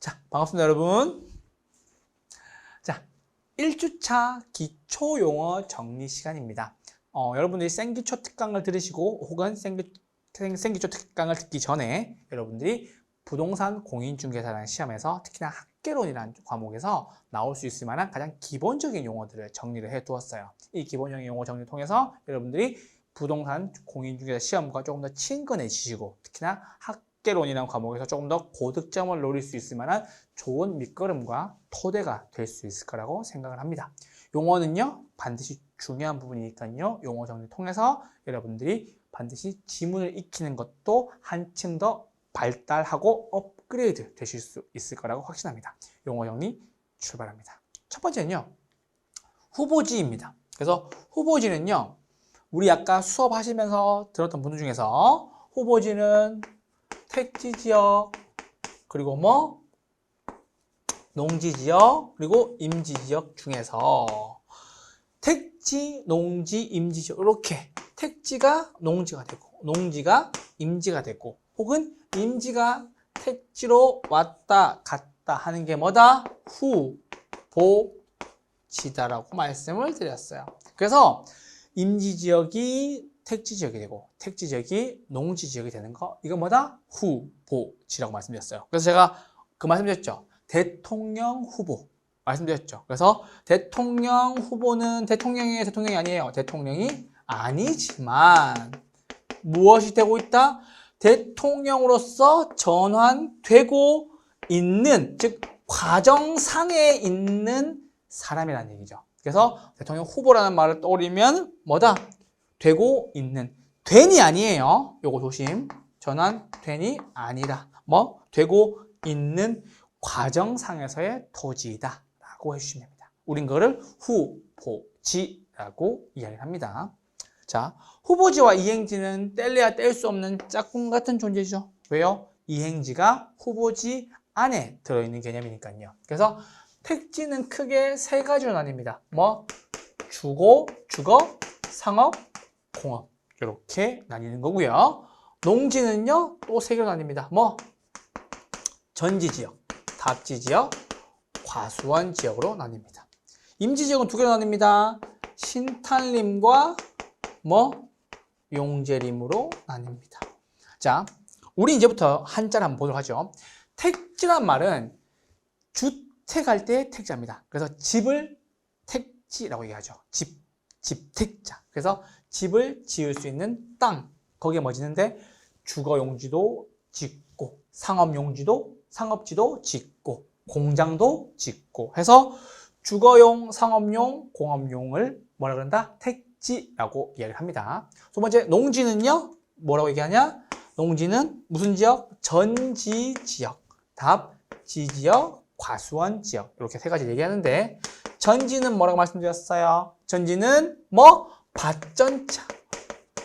자, 반갑습니다, 여러분. 자, 1주차 기초용어 정리 시간입니다. 여러분들이 생기초 특강을 들으시고 혹은 생기초 특강을 듣기 전에 여러분들이 부동산 공인중개사라는 시험에서 특히나 학개론이라는 과목에서 나올 수 있을 만한 가장 기본적인 용어들을 정리를 해 두었어요. 이 기본적인 용어 정리를 통해서 여러분들이 부동산 공인중개사 시험과 조금 더 친근해지시고 특히나 학개론이라는 과목에서 조금 더 고득점을 노릴 수 있을 만한 좋은 밑거름과 토대가 될 수 있을 거라고 생각을 합니다. 용어는요, 반드시 중요한 부분이니까요, 용어 정리를 통해서 여러분들이 반드시 지문을 익히는 것도 한층 더 발달하고 업그레이드 되실 수 있을 거라고 확신합니다. 용어 정리 출발합니다. 첫 번째는요, 후보지입니다. 그래서 후보지는요, 우리 아까 수업하시면서 들었던 분들 중에서 후보지는 택지지역, 그리고 농지지역, 그리고 임지지역 중에서 택지, 농지, 임지지역 이렇게 택지가 농지가 되고 농지가 임지가 되고 혹은 임지가 택지로 왔다 갔다 하는 게 뭐다? 후보지다라고 말씀을 드렸어요. 그래서 임지지역이 택지지역이 되고 택지지역이 농지지역이 되는 거, 이건 뭐다? 후보지라고 말씀드렸어요. 그래서 제가 그 말씀드렸죠. 대통령 후보 말씀드렸죠. 그래서 대통령 후보는 대통령이 아니에요. 대통령이 아니지만 무엇이 되고 있다? 대통령으로서 전환되고 있는, 즉 과정상에 있는 사람이라는 얘기죠. 그래서 대통령 후보라는 말을 떠올리면 뭐다? 되고 있는, 된이 아니에요. 요거 조심. 전환된이 아니라 되고 있는 과정상에서의 토지이다 라고 해주시면 됩니다. 우린 그거를 후보지라고 이야기를 합니다. 자, 후보지와 이행지는 뗄래야 뗄 수 없는 짝꿍 같은 존재죠. 왜요? 이행지가 후보지 안에 들어있는 개념이니까요. 그래서 택지는 크게 세 가지로 나뉩니다. 주거, 상업, 공업 이렇게 나뉘는 거고요. 농지는요 또 세 개로 나뉩니다. 전지지역, 답지지역, 과수원지역으로 나뉩니다. 임지지역은 두 개로 나뉩니다. 신탄림과 용재림으로 나뉩니다. 자, 우리 이제부터 한자를 한번 보도록 하죠. 택지란 말은 주택할 때 택자입니다. 그래서 집을 택지라고 얘기하죠. 집택자. 그래서 집을 지을 수 있는 땅, 거기에 짓는데 주거용지도 짓고 상업지도 짓고 공장도 짓고 해서 주거용, 상업용, 공업용을 뭐라 그런다? 택지라고 이야기를 합니다. 두 번째, 농지는요 뭐라고 얘기하냐? 농지는 무슨 지역? 전지지역, 답지지역, 과수원지역 이렇게 세 가지 얘기하는데, 전지는 뭐라고 말씀드렸어요? 전지는 밭전자,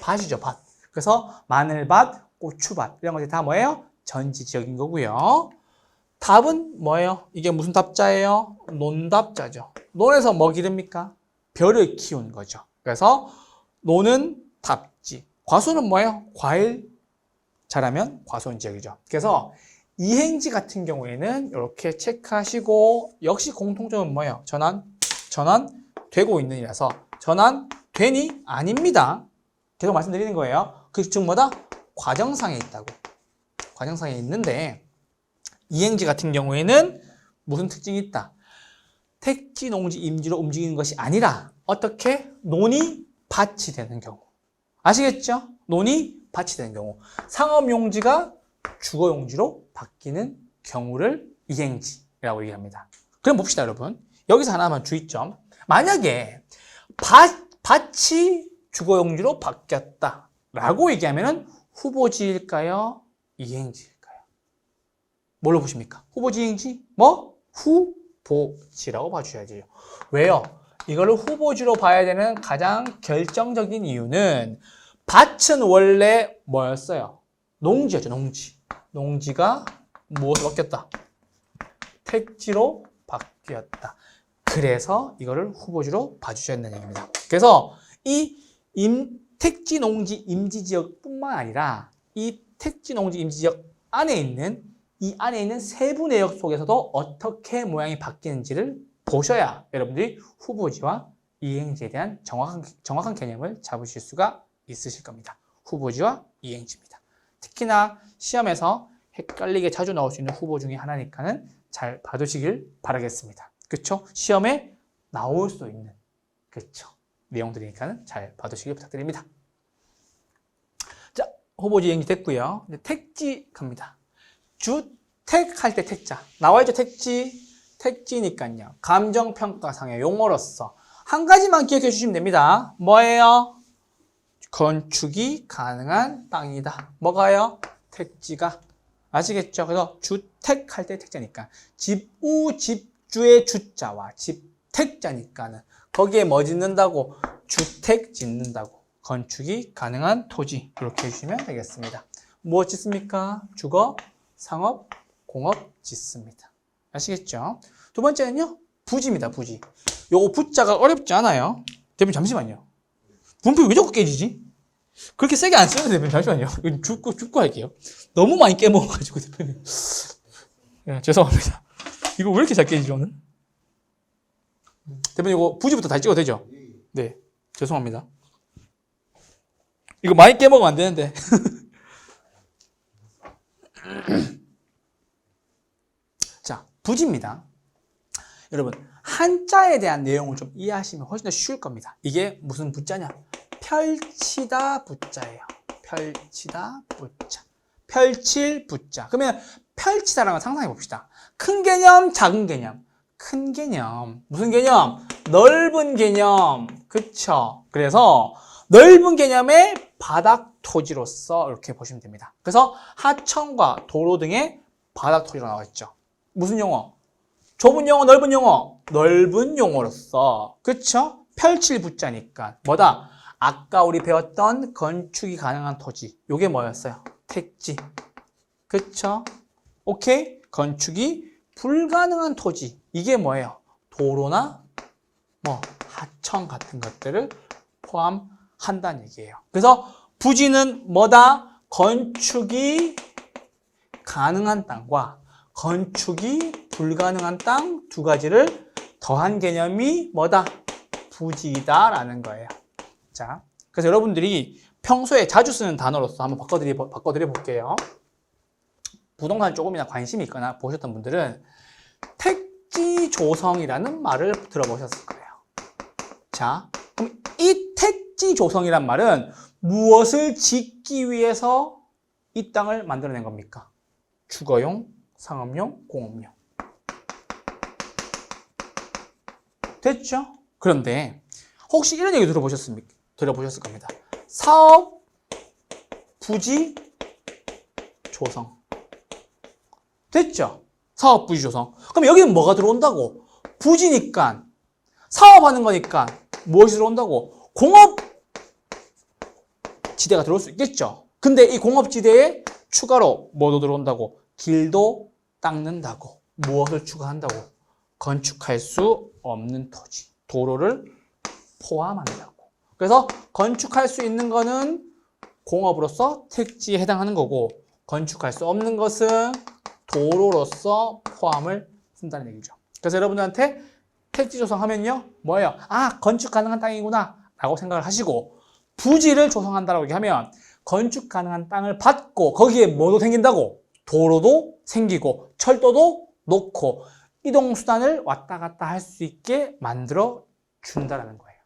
밭이죠, 밭. 그래서 마늘밭, 고추밭 이런 것들이 다 뭐예요? 전지지역인 거고요. 답은 뭐예요? 이게 무슨 답자예요? 논답자죠. 논에서 뭐 기릅니까? 벼를 키우는 거죠. 그래서 논은 답지. 과수는 뭐예요? 과일 자라면 과수원 지역이죠. 그래서 이행지 같은 경우에는 이렇게 체크하시고, 역시 공통점은 뭐예요? 전환되고 있는 이라서 전환된이 아닙니다. 계속 말씀드리는 거예요. 즉 뭐다? 과정상에 있다고. 과정상에 있는데, 이행지 같은 경우에는 무슨 특징이 있다? 택지, 농지, 임지로 움직이는 것이 아니라 어떻게? 논이 밭이 되는 경우. 아시겠죠? 논이 밭이 되는 경우. 상업용지가 주거용지로 바뀌는 경우를 이행지라고 얘기합니다. 그럼 봅시다, 여러분. 여기서 하나만 주의점. 만약에 밭이 주거용지로 바뀌었다라고 얘기하면은 후보지일까요? 이행지일까요? 뭘로 보십니까? 후보지, 이행지? 후보지라고 봐주셔야죠. 왜요? 이거를 후보지로 봐야 되는 가장 결정적인 이유는 밭은 원래 뭐였어요? 농지였죠, 농지. 농지가 무엇으로 바뀌었다? 택지로 바뀌었다. 그래서 이거를 후보지로 봐주셔야 된다는 얘기입니다. 그래서 이 택지, 농지, 임지 지역뿐만 아니라 이 택지, 농지, 임지 지역 안에 있는 이 안에 있는 세부 내역 속에서도 어떻게 모양이 바뀌는지를 보셔야 여러분들이 후보지와 이행지에 대한 정확한 개념을 잡으실 수가 있으실 겁니다. 후보지와 이행지입니다. 특히나 시험에서 헷갈리게 자주 나올 수 있는 후보 중에 하나니까는 잘 봐두시길 바라겠습니다. 그쵸? 시험에 나올 수 있는 그쵸? 내용들이니까는 잘 봐두시길 부탁드립니다. 자, 후보지 이행지 됐고요. 이제 택지 갑니다. 주택할 때 택자 나와있죠? 택지니까요. 감정평가상의 용어로서 한 가지만 기억해 주시면 됩니다. 뭐예요? 건축이 가능한 땅이다. 뭐가요? 택지가. 아시겠죠? 그래서 주택할 때 택자니까 집주의 주자와 집택자니까는 거기에 뭐 짓는다고? 주택 짓는다고. 건축이 가능한 토지 이렇게 해주시면 되겠습니다. 무엇 짓습니까? 주거, 상업, 공업 짓습니다. 아시겠죠? 두 번째는요, 부지입니다. 부지. 요거 부자가 어렵지 않아요. 대표님 잠시만요. 분표 왜 자꾸 깨지지? 그렇게 세게 안 쓰는데 대표님 잠시만요. 죽고 할게요. 너무 많이 깨먹어가지고 대표님. 네, 죄송합니다. 이거 왜 이렇게 잘 깨지지 오늘? 대표님 이거 부지부터 다시 찍어도 되죠? 네, 죄송합니다. 이거 많이 깨먹으면 안 되는데. 자, 부지입니다. 여러분, 한자에 대한 내용을 좀 이해하시면 훨씬 더 쉬울 겁니다. 이게 무슨 부자냐? 펼치다 부자예요. 펼치다 부자. 펼칠 부자. 그러면 펼치다라는 걸 상상해 봅시다. 큰 개념, 작은 개념. 큰 개념. 무슨 개념? 넓은 개념. 그쵸? 그래서 넓은 개념의 바닥 토지로서 이렇게 보시면 됩니다. 그래서 하천과 도로 등의 바닥 토지로 나와 있죠. 무슨 용어? 좁은 용어, 넓은 용어? 넓은 용어로서. 그쵸? 펼칠 부자니까. 뭐다? 아까 우리 배웠던 건축이 가능한 토지. 요게 뭐였어요? 택지. 그쵸? 오케이? 건축이 불가능한 토지. 이게 뭐예요? 도로나 뭐 하천 같은 것들을 포함한다는 얘기예요. 그래서 부지는 뭐다? 건축이 가능한 땅과 건축이 불가능한 땅 두 가지를 더한 개념이 뭐다? 부지다라는 거예요. 자, 그래서 여러분들이 평소에 자주 쓰는 단어로서 한번 바꿔드려 볼게요. 부동산 조금이나 관심이 있거나 보셨던 분들은 택지 조성이라는 말을 들어보셨을 거예요. 자, 그럼 이 택지 조성이란 말은 무엇을 짓기 위해서 이 땅을 만들어낸 겁니까? 주거용, 상업용, 공업용. 됐죠? 그런데 혹시 이런 얘기 들어보셨을 겁니다. 사업, 부지, 조성. 됐죠? 사업, 부지, 조성. 그럼 여기는 뭐가 들어온다고? 부지니까, 사업하는 거니까 무엇이 들어온다고? 공업 지대가 들어올 수 있겠죠? 근데 이 공업 지대에 추가로 뭐도 들어온다고? 길도 닦는다고. 무엇을 추가한다고? 건축할 수 없는 토지. 도로를 포함한다고. 그래서 건축할 수 있는 거는 공업으로서 택지에 해당하는 거고, 건축할 수 없는 것은 도로로서 포함을 쓴다는 얘기죠. 그래서 여러분들한테 택지 조성하면요, 뭐예요? 아, 건축 가능한 땅이구나 라고 생각을 하시고, 부지를 조성한다라고 얘기하면 건축 가능한 땅을 받고 거기에 뭐도 생긴다고? 도로도 생기고 철도도 놓고 이동수단을 왔다 갔다 할 수 있게 만들어 준다라는 거예요.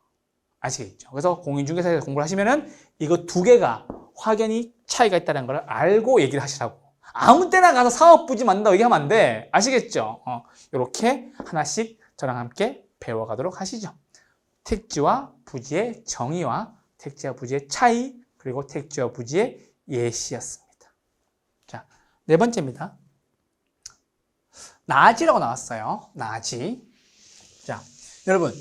아시겠죠? 그래서 공인중개사에서 공부를 하시면은 이거 두 개가 확연히 차이가 있다는 걸 알고 얘기를 하시라고. 아무 때나 가서 사업부지 만든다고 얘기하면 안 돼. 아시겠죠? 이렇게 하나씩 저랑 함께 배워가도록 하시죠. 택지와 부지의 정의와 택지와 부지의 차이, 그리고 택지와 부지의 예시였습니다. 자, 네 번째입니다. 나지라고 나왔어요. 나지. 자, 여러분,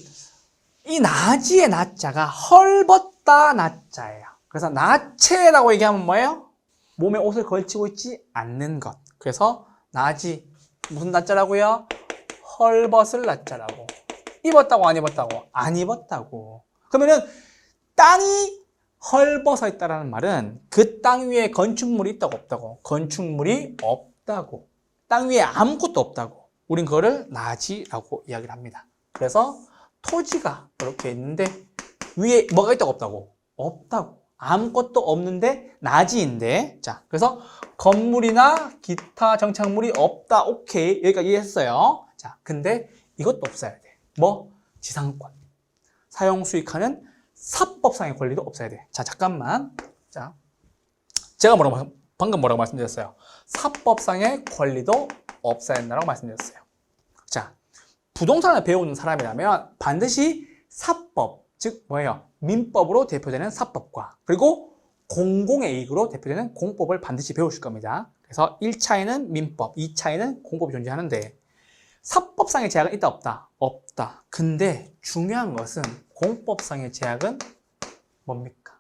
이 나지의 나자가 헐벗다 나자예요. 그래서 나체라고 얘기하면 뭐예요? 몸에 옷을 걸치고 있지 않는 것. 그래서 나지, 무슨 나자라고요? 헐벗을 나자라고. 입었다고 안 입었다고? 안 입었다고. 그러면은 땅이 헐벗어 있다는 말은 그 땅 위에 건축물이 있다고 없다고? 건축물이 없다고. 땅 위에 아무것도 없다고. 우린 그거를 나지라고 이야기를 합니다. 그래서 토지가 이렇게 있는데 위에 뭐가 있다고 없다고? 없다고. 아무것도 없는데 나지인데. 자, 그래서 건물이나 기타 정착물이 없다. 오케이. 여기까지 이해했어요. 자, 근데 이것도 없어야 돼. 뭐? 지상권. 사용 수익하는 사법상의 권리도 없어야 돼. 자, 잠깐만. 자, 제가 방금 뭐라고 말씀드렸어요? 사법상의 권리도 없어야 된다고 말씀드렸어요. 자, 부동산을 배우는 사람이라면 반드시 사법, 즉 뭐예요? 민법으로 대표되는 사법과 그리고 공공의 이익으로 대표되는 공법을 반드시 배우실 겁니다. 그래서 1차에는 민법, 2차에는 공법이 존재하는데 사법상의 제약은 있다 없다? 없다. 근데 중요한 것은 공법상의 제약은 뭡니까?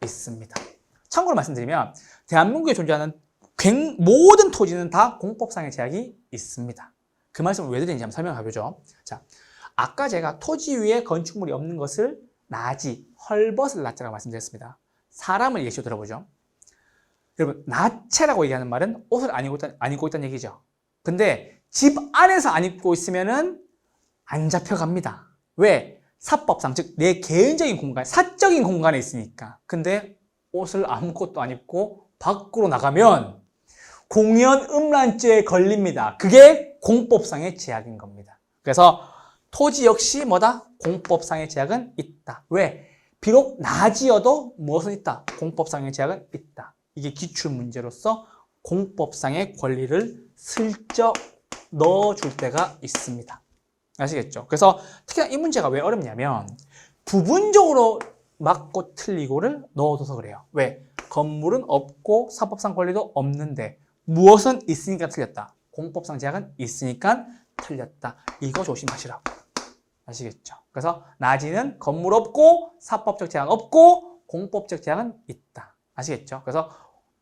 있습니다. 참고로 말씀드리면 대한민국에 존재하는 모든 토지는 다 공법상의 제약이 있습니다. 그 말씀을 왜 드리는지 한번 설명해보죠. 자, 아까 제가 토지 위에 건축물이 없는 것을 나지, 헐벗을 나자라고 말씀드렸습니다. 사람을 예시로 들어보죠. 여러분, 나체라고 얘기하는 말은 옷을 안 입고 있다는 얘기죠. 근데 집 안에서 안 입고 있으면은 안 잡혀갑니다. 왜? 사법상, 즉 내 개인적인 공간, 사적인 공간에 있으니까. 근데 옷을 아무것도 안 입고 밖으로 나가면 공연음란죄에 걸립니다. 그게 공법상의 제약인 겁니다. 그래서 토지 역시 뭐다? 공법상의 제약은 있다. 왜? 비록 나지어도 무엇은 있다? 공법상의 제약은 있다. 이게 기출문제로서 공법상의 권리를 슬쩍 넣어줄 때가 있습니다. 아시겠죠? 그래서 특히나 이 문제가 왜 어렵냐면 부분적으로 맞고 틀리고를 넣어둬서 그래요. 왜? 건물은 없고 사법상 권리도 없는데 무엇은 있으니까 틀렸다. 공법상 제약은 있으니까 틀렸다. 이거 조심하시라고. 아시겠죠? 그래서 나지는 건물 없고 사법적 제약은 없고 공법적 제약은 있다. 아시겠죠? 그래서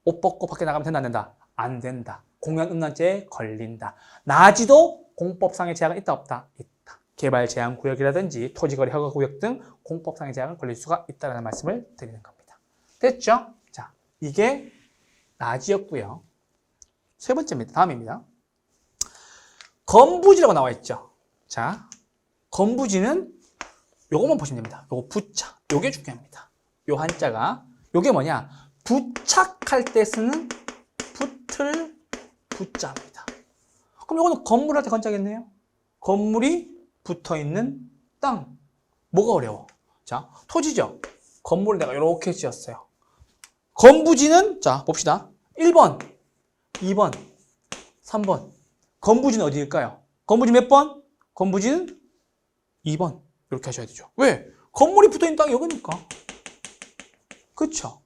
옷 벗고 밖에 나가면 된다 안 된다? 안 된다. 공연음란죄에 걸린다. 나지도 공법상의 제약은 있다 없다? 있다. 개발 제한 구역이라든지 토지거래 허가 구역 등 공법상의 제약은 걸릴 수가 있다는 말씀을 드리는 겁니다. 됐죠? 자, 이게 나지였고요. 세 번째입니다. 다음입니다. 건부지라고 나와 있죠. 자, 건부지는 요것만 보시면 됩니다. 요거 부착. 요게 중요합니다. 요 한자가 요게 뭐냐? 부착할 때 쓰는 붙을 붙자입니다. 그럼 요거는 건물할 때 건자겠네요. 건물이 붙어있는 땅. 뭐가 어려워? 자, 토지죠. 건물을 내가 이렇게 지었어요. 건부지는 자 봅시다. 1번, 2번, 3번. 건부지는 어디일까요? 건부지 몇 번? 건부지는 2번. 이렇게 하셔야 되죠. 왜? 건물이 붙어있는 땅이 여기니까. 그쵸?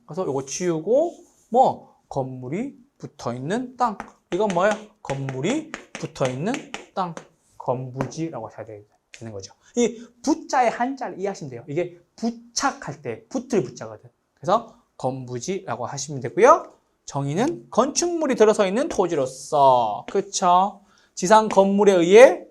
그래서 이거 지우고 뭐 건물이 붙어있는 땅. 이건 뭐야? 건물이 붙어있는 땅. 건부지라고 하셔야 되는 거죠. 이 부자의 한자를 이해하시면 돼요. 이게 부착할 때 붙을 부자거든. 그래서 건부지라고 하시면 되고요. 정의는 건축물이 들어서 있는 토지로서. 그쵸? 지상 건물에 의해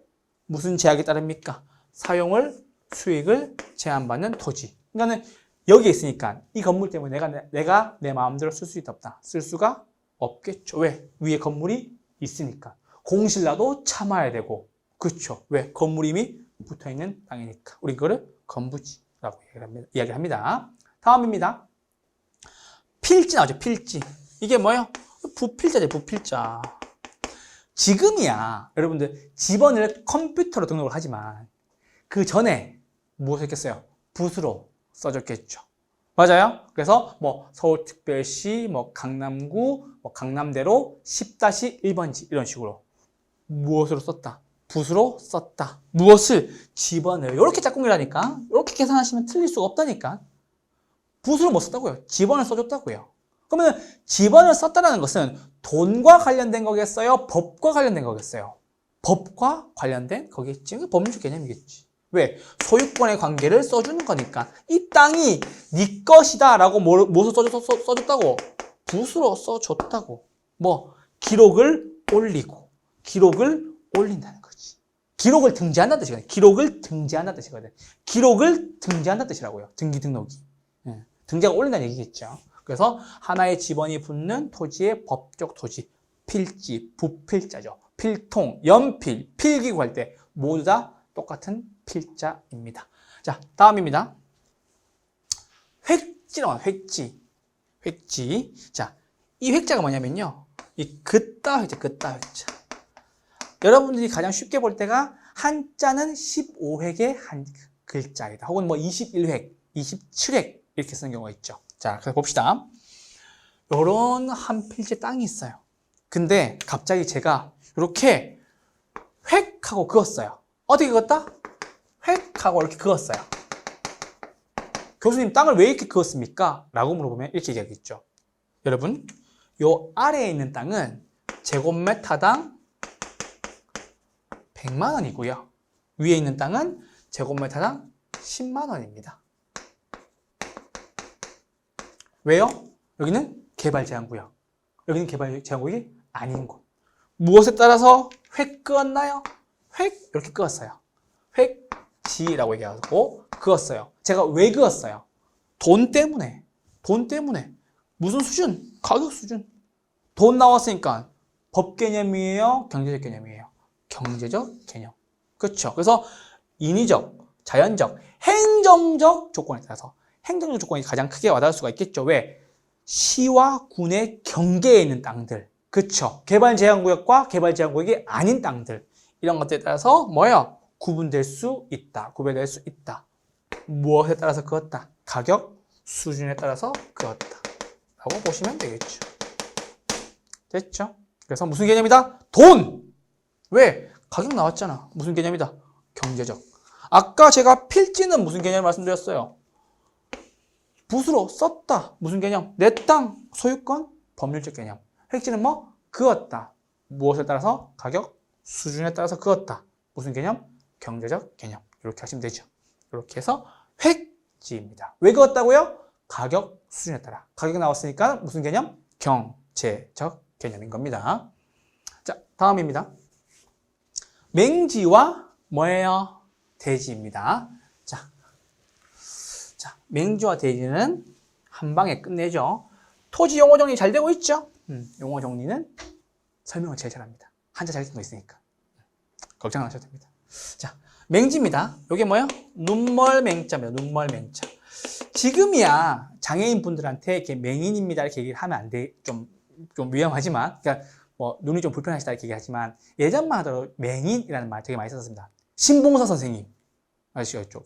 무슨 제약이 따릅니까? 사용을, 수익을 제한받는 토지. 그러니까는 여기에 있으니까 이 건물 때문에 내가 내 마음대로 쓸 수 있다 없다. 쓸 수가 없겠죠. 왜? 위에 건물이 있으니까. 공실나도 참아야 되고. 그렇죠. 왜? 건물이 이미 붙어있는 땅이니까. 우리 그거를 건부지라고 이야기를 합니다. 다음입니다. 필지 나오죠. 필지. 이게 뭐예요? 부필자죠. 부필자. 지금이야 여러분들 집원을 컴퓨터로 등록을 하지만 그 전에 무엇을 했겠어요? 붓으로 써줬겠죠. 맞아요? 그래서 뭐 서울특별시, 뭐 강남구, 뭐 강남대로 10-1번지 이런 식으로 무엇으로 썼다? 붓으로 썼다. 무엇을? 집원을. 이렇게 짝꿍이라니까. 이렇게 계산하시면 틀릴 수가 없다니까. 붓으로 못 썼다고요? 집원을 써줬다고요. 그러면 집원을 썼다는 것은 돈과 관련된 거겠어요? 법과 관련된 거겠어요? 법과 관련된 거겠지. 법률적 개념이겠지. 왜? 소유권의 관계를 써주는 거니까. 이 땅이 네 것이다 라고 무엇을 써줬다고? 붓으로 써줬다고. 뭐 기록을 올리고 기록을 올린다는 거지. 기록을 등재한다는 뜻이거든. 기록을 등재한다는 뜻이거든. 기록을 등재한다는 뜻이라고요. 등기 등록이. 등재가 올린다는 얘기겠죠. 그래서 하나의 집원이 붙는 토지의 법적 토지, 필지, 부필자죠. 필통, 연필, 필기구 할 때 모두 다 똑같은 필자입니다. 자, 다음입니다. 획지라고 합니다. 획지. 획지. 자, 이 획자가 뭐냐면요. 이 긋다 획자, 긋다 획자. 여러분들이 가장 쉽게 볼 때가 한자는 15획의 한 글자이다. 혹은 뭐 21획, 27획 이렇게 쓰는 경우가 있죠. 자, 그래서 봅시다. 요런 한 필지 땅이 있어요. 근데 갑자기 제가 이렇게 획하고 그었어요. 어떻게 그었다? 획하고 이렇게 그었어요. 교수님, 땅을 왜 이렇게 그었습니까? 라고 물어보면 이렇게 얘기하겠죠. 여러분, 요 아래에 있는 땅은 제곱미터당 100만 원이고요. 위에 있는 땅은 제곱미터당 10만 원입니다. 왜요? 여기는 개발제한구역. 여기는 개발제한구역이 아닌 곳. 무엇에 따라서 획 그었나요? 획 이렇게 그었어요. 획지라고 얘기하고 그었어요. 제가 왜 그었어요? 돈 때문에. 돈 때문에. 무슨 수준? 가격 수준. 돈 나왔으니까 법 개념이에요? 경제적 개념이에요? 경제적 개념. 그렇죠. 그래서 인위적, 자연적, 행정적 조건에 따라서 행정적 조건이 가장 크게 와닿을 수가 있겠죠. 왜? 시와 군의 경계에 있는 땅들. 그렇죠. 개발제한구역과 개발제한구역이 아닌 땅들. 이런 것들에 따라서 뭐예요? 구분될 수 있다. 구별될 수 있다. 무엇에 따라서 그었다? 가격, 수준에 따라서 그었다. 라고 보시면 되겠죠. 됐죠? 그래서 무슨 개념이다? 돈! 왜? 가격 나왔잖아. 무슨 개념이다? 경제적. 아까 제가 필지는 무슨 개념을 말씀드렸어요? 붓으로 썼다. 무슨 개념? 내 땅, 소유권, 법률적 개념. 획지는 뭐? 그었다. 무엇에 따라서? 가격, 수준에 따라서 그었다. 무슨 개념? 경제적 개념. 이렇게 하시면 되죠. 이렇게 해서 획지입니다. 왜 그었다고요? 가격, 수준에 따라. 가격 나왔으니까 무슨 개념? 경제적 개념인 겁니다. 자, 다음입니다. 맹지와 뭐예요? 대지입니다. 자, 맹지와 대지는 한 방에 끝내죠. 토지 용어 정리 잘 되고 있죠? 용어 정리는 설명을 제일 잘합니다. 한자 잘 쓰고 있으니까. 걱정 안 하셔도 됩니다. 자, 맹지입니다. 이게 뭐예요? 눈멀맹자입니다. 눈멀맹자. 지금이야 장애인 분들한테 이렇게 맹인입니다 이렇게 얘기를 하면 안 돼. 좀 위험하지만, 그러니까 뭐 눈이 좀 불편하시다 이렇게 얘기하지만 예전만 하더라도 맹인이라는 말 되게 많이 썼습니다. 신봉사 선생님 아시겠죠?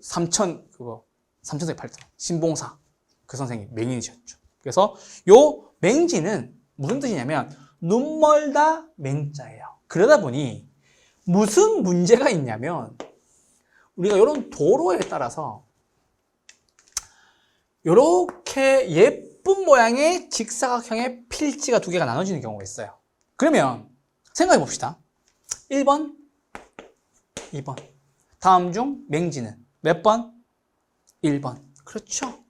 삼천세 팔도 신봉사 그 선생님 맹인이셨죠. 그래서 요 맹지는 무슨 뜻이냐면 눈멀다 맹자예요. 그러다 보니 무슨 문제가 있냐면 우리가 이런 도로에 따라서 이렇게 예쁜 모양의 직사각형의 필지가 두 개가 나눠지는 경우가 있어요. 그러면 생각해 봅시다. 1번, 2번. 다음 중 맹지는 몇 번? 1번. 그렇죠.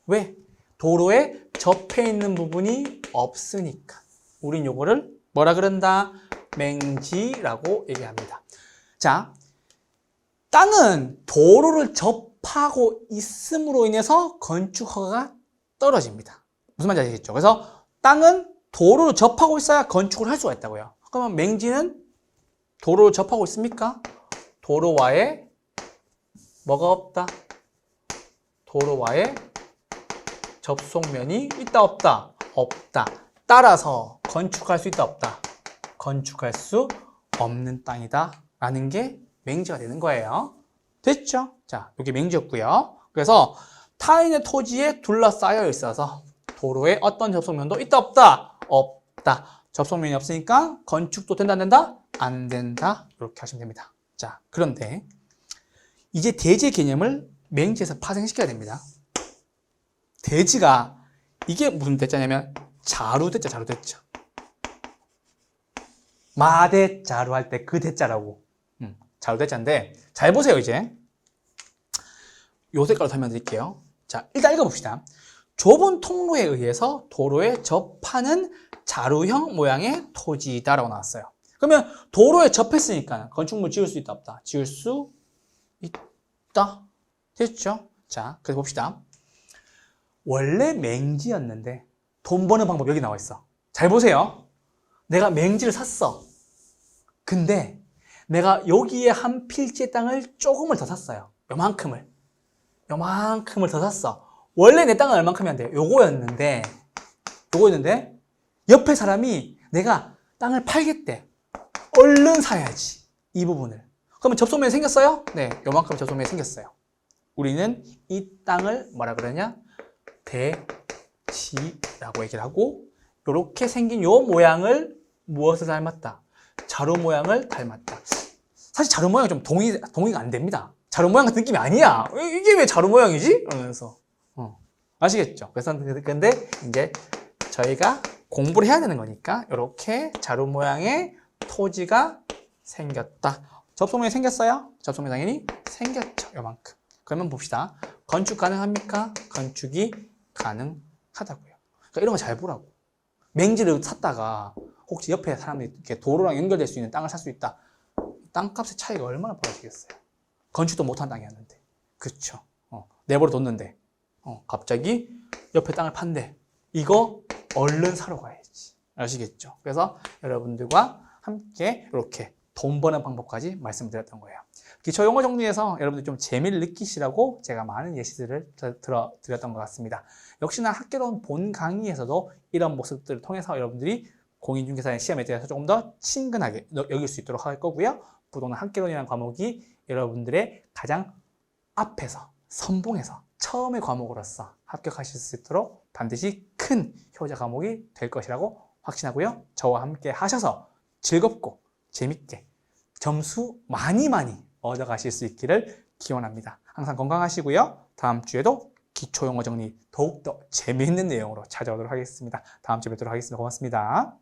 왜? 도로에 접해 있는 부분이 없으니까. 우린 요거를 뭐라 그런다? 맹지라고 얘기합니다. 자, 땅은 도로를 접하고 있음으로 인해서 건축 허가가 떨어집니다. 무슨 말인지 아시겠죠? 그래서 땅은 도로를 접하고 있어야 건축을 할 수가 있다고요. 그러면 맹지는 도로를 접하고 있습니까? 도로와의 뭐가 없다? 도로와의 접속면이 있다 없다? 없다. 따라서 건축할 수 있다 없다? 건축할 수 없는 땅이다 라는 게 맹지가 되는 거예요. 됐죠? 자, 이게 맹지였고요. 그래서 타인의 토지에 둘러싸여 있어서 도로에 어떤 접속면도 있다 없다? 없다. 접속면이 없으니까 건축도 된다 안 된다? 안 된다. 이렇게 하시면 됩니다. 자, 그런데 이제 대지의 개념을 맹지에서 파생시켜야 됩니다. 대지가 이게 무슨 대자냐면 자루대자, 자루대자. 마대자루 할 때 그 대자라고. 자루대자인데 잘 보세요. 이제 요 색깔로 설명드릴게요. 자, 일단 읽어봅시다. 좁은 통로에 의해서 도로에 접하는 자루형 모양의 토지다라고 나왔어요. 그러면 도로에 접했으니까 건축물 지을 수 있다 없다? 지을 수 있다. 됐죠? 자, 그래서 봅시다. 원래 맹지였는데 돈 버는 방법 여기 나와 있어. 잘 보세요. 내가 맹지를 샀어. 근데 내가 여기에 한 필지의 땅을 조금을 더 샀어요. 요만큼을 더 샀어. 원래 내 땅은 얼만큼이면 돼요? 요거였는데 옆에 사람이 내가 땅을 팔겠대. 얼른 사야지. 이 부분을. 그러면 접속면이 생겼어요? 네, 요만큼 접속면이 생겼어요. 우리는 이 땅을 뭐라 그러냐? 대지라고 얘기를 하고, 이렇게 생긴 요 모양을 무엇을 닮았다? 자루 모양을 닮았다. 사실 자루 모양이 좀 동의가 안 됩니다. 자루 모양 같은 느낌이 아니야. 이게 왜 자루 모양이지? 이러면서. 아시겠죠? 그래서 근데 이제 저희가 공부를 해야 되는 거니까 이렇게 자루 모양의 토지가 생겼다. 접속면이 생겼어요? 접속면 당연히 생겼죠. 요만큼. 그러면 봅시다. 건축 가능합니까? 건축이 가능하다고요. 그러니까 이런 거 잘 보라고. 맹지를 샀다가 혹시 옆에 사람들이 이렇게 도로랑 연결될 수 있는 땅을 살 수 있다. 땅값의 차이가 얼마나 벌어지겠어요. 건축도 못한 땅이었는데. 그렇죠. 내버려 뒀는데 갑자기 옆에 땅을 판대. 이거 얼른 사러 가야지. 아시겠죠? 그래서 여러분들과 함께 이렇게 돈 버는 방법까지 말씀드렸던 거예요. 기초 용어 정리해서 여러분들 좀 재미를 느끼시라고 제가 많은 예시들을 드렸던 것 같습니다. 역시나 학개론 본 강의에서도 이런 모습들을 통해서 여러분들이 공인중개사의 시험에 대해서 조금 더 친근하게 여길 수 있도록 할 거고요. 부동산 학개론이라는 과목이 여러분들의 가장 앞에서 선봉에서 처음의 과목으로서 합격하실 수 있도록 반드시 큰 효자 과목이 될 것이라고 확신하고요. 저와 함께 하셔서 즐겁고 재밌게 점수 많이 얻어가실 수 있기를 기원합니다. 항상 건강하시고요. 다음 주에도 기초용어 정리 더욱더 재미있는 내용으로 찾아오도록 하겠습니다. 다음 주에 뵙도록 하겠습니다. 고맙습니다.